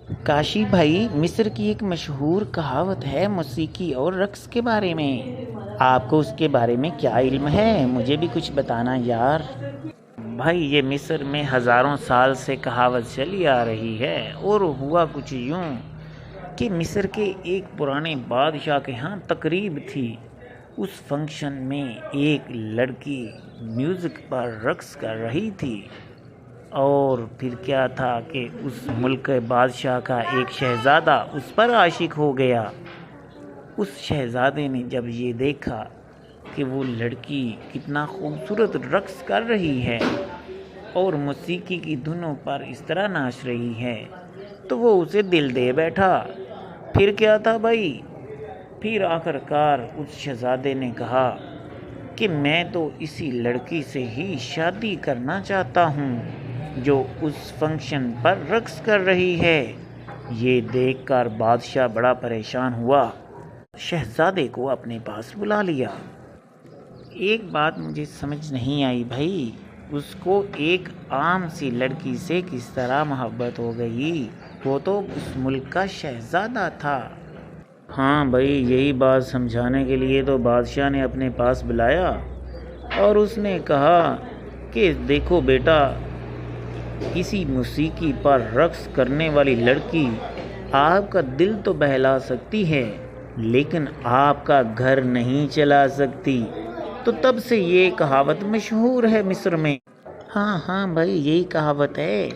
کاشی بھائی، مصر کی ایک مشہور کہاوت ہے موسیقی اور رقص کے بارے میں۔ آپ کو اس کے بارے میں کیا علم ہے؟ مجھے بھی کچھ بتانا یار۔ بھائی، یہ مصر میں ہزاروں سال سے کہاوت چلی آ رہی ہے، اور ہوا کچھ یوں کہ مصر کے ایک پرانے بادشاہ کے ہاں تقریب تھی۔ اس فنکشن میں ایک لڑکی میوزک پر رقص کر رہی تھی، اور پھر کیا تھا کہ اس ملک کے بادشاہ کا ایک شہزادہ اس پر عاشق ہو گیا۔ اس شہزادے نے جب یہ دیکھا کہ وہ لڑکی کتنا خوبصورت رقص کر رہی ہے اور موسیقی کی دھنوں پر اس طرح ناچ رہی ہے، تو وہ اسے دل دے بیٹھا۔ پھر کیا تھا بھائی؟ پھر آخر کار اس شہزادے نے کہا کہ میں تو اسی لڑکی سے ہی شادی کرنا چاہتا ہوں جو اس فنکشن پر رقص کر رہی ہے۔ یہ دیکھ کر بادشاہ بڑا پریشان ہوا، شہزادے کو اپنے پاس بلا لیا۔ ایک بات مجھے سمجھ نہیں آئی بھائی، اس کو ایک عام سی لڑکی سے کس طرح محبت ہو گئی؟ وہ تو اس ملک کا شہزادہ تھا۔ ہاں بھائی، یہی بات سمجھانے کے لیے تو بادشاہ نے اپنے پاس بلایا، اور اس نے کہا کہ دیکھو بیٹا، کسی موسیقی پر رقص کرنے والی لڑکی آپ کا دل تو بہلا سکتی ہے، لیکن آپ کا گھر نہیں چلا سکتی۔ تو تب سے یہ کہاوت مشہور ہے مصر میں۔ ہاں بھائی، یہی کہاوت ہے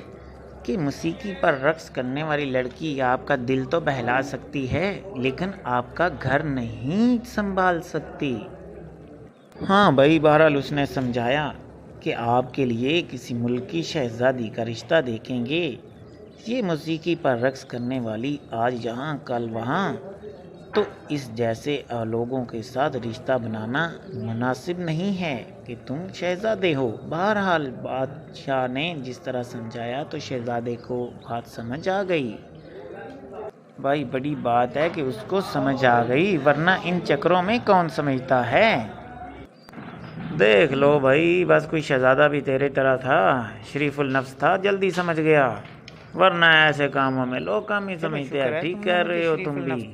کہ موسیقی پر رقص کرنے والی لڑکی آپ کا دل تو بہلا سکتی ہے، لیکن آپ کا گھر نہیں سنبھال سکتی۔ ہاں بھائی، بہرحال اس نے سمجھایا کہ آپ کے لیے کسی ملک کی شہزادی کا رشتہ دیکھیں گے۔ یہ موسیقی پر رقص کرنے والی آج یہاں کل وہاں، تو اس جیسے لوگوں کے ساتھ رشتہ بنانا مناسب نہیں ہے کہ تم شہزادے ہو۔ بہرحال بادشاہ نے جس طرح سمجھایا تو شہزادے کو بات سمجھ آ گئی۔ بھائی، بڑی بات ہے کہ اس کو سمجھ آ گئی، ورنہ ان چکروں میں کون سمجھتا ہے؟ دیکھ لو بھائی، بس کوئی شہزادہ بھی تیرے طرح تھا، شریف النفس تھا، جلدی سمجھ گیا، ورنہ ایسے کاموں میں لوگ کم ہی سمجھتے ہیں۔ ٹھیک کہہ رہے ہو تم بھی۔